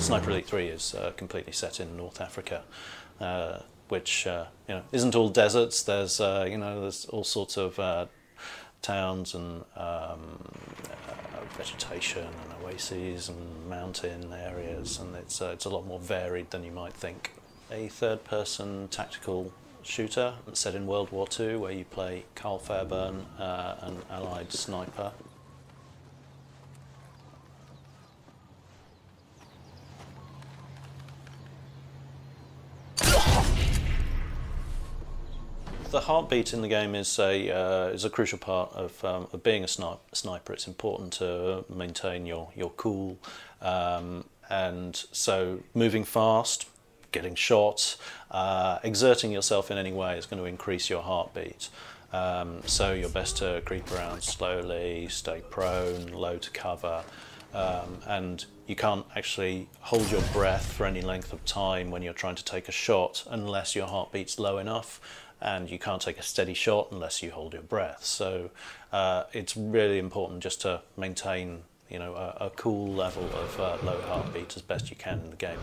Sniper Elite 3 is completely set in North Africa, which isn't all deserts. There's there's all sorts of towns and vegetation and oases and mountain areas, and it's a lot more varied than you might think. A third-person tactical shooter set in World War II, where you play Carl Fairburn, an Allied sniper. The heartbeat in the game is a crucial part of being a sniper. It's important to maintain your cool, and so moving fast, getting shot, exerting yourself in any way is going to increase your heartbeat. So you're best to creep around slowly, stay prone, low to cover, and you can't actually hold your breath for any length of time when you're trying to take a shot unless your heartbeat's low enough. And you can't take a steady shot unless you hold your breath. So it's really important just to maintain, a cool level of low heartbeat as best you can in the game.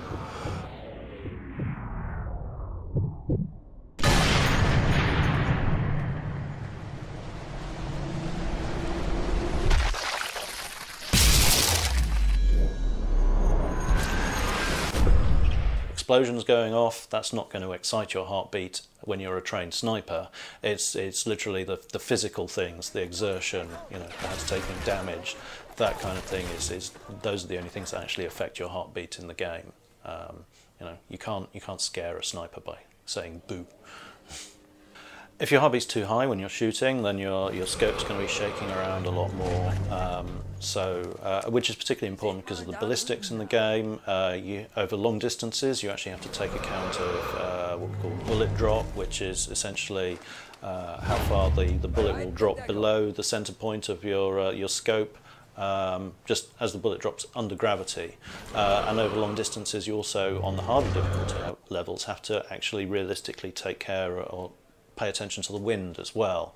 Explosions going off, that's not going to excite your heartbeat when you're a trained sniper. It's literally the physical things, the exertion, perhaps taking damage, that kind of thing those are the only things that actually affect your heartbeat in the game. You can't scare a sniper by saying boo. If your heartbeat's too high when you're shooting, then your scope's going to be shaking around a lot more, which is particularly important because of the ballistics in the game. Over long distances, you actually have to take account of what we call bullet drop, which is essentially how far the bullet will drop below the center point of your scope, just as the bullet drops under gravity. And over long distances, you also, on the harder difficulty levels, have to actually realistically take care or pay attention to the wind as well,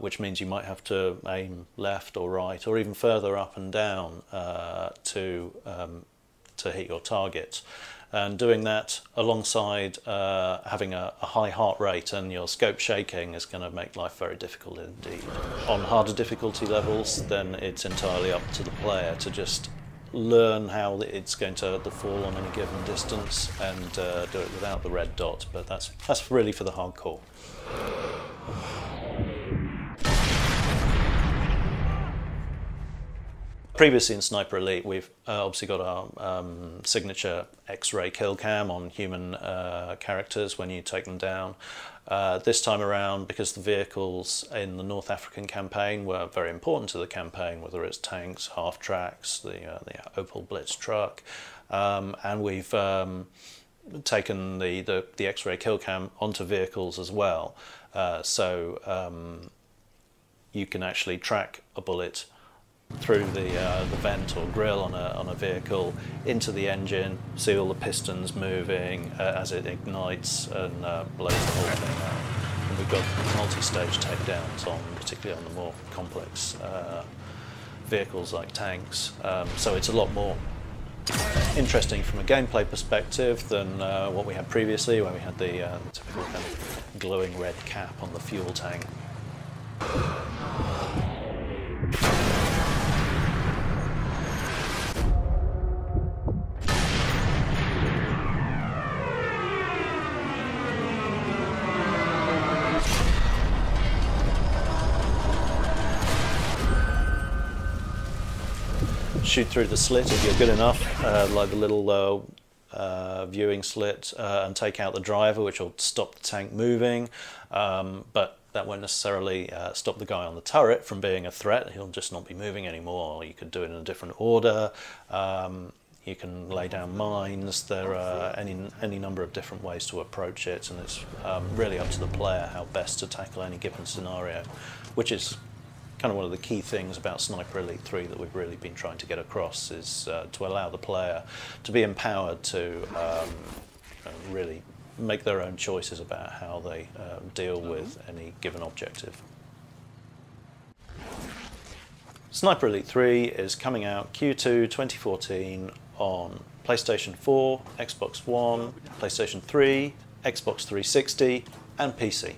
which means you might have to aim left or right or even further up and down to hit your target. And doing that alongside having a high heart rate and your scope shaking is going to make life very difficult indeed. On harder difficulty levels, then it's entirely up to the player to just learn how it's going to fall on any given distance and do it without the red dot, but that's really for the hardcore. Previously in Sniper Elite, we've obviously got our signature X-ray kill cam on human characters when you take them down. This time around, because the vehicles in the North African campaign were very important to the campaign, whether it's tanks, half-tracks, the Opel Blitz truck, and we've taken the X-ray kill cam onto vehicles as well, so you can actually track a bullet through the vent or grille on a vehicle into the engine, see all the pistons moving as it ignites and blows the whole thing out. And we've got multi-stage takedowns particularly on the more complex vehicles like tanks. So it's a lot more interesting from a gameplay perspective than what we had previously, where we had the typical kind of glowing red cap on the fuel tank. Shoot through the slit if you're good enough, like the little viewing slit, and take out the driver, which will stop the tank moving, but that won't necessarily stop the guy on the turret from being a threat. He'll just not be moving anymore. You could do it in a different order. You can lay down mines. There are any number of different ways to approach it, and it's really up to the player how best to tackle any given scenario, which is kind of one of the key things about Sniper Elite 3 that we've really been trying to get across, is to allow the player to be empowered to really make their own choices about how they deal with any given objective. Sniper Elite 3 is coming out Q2 2014 on PlayStation 4, Xbox One, PlayStation 3, Xbox 360 and PC.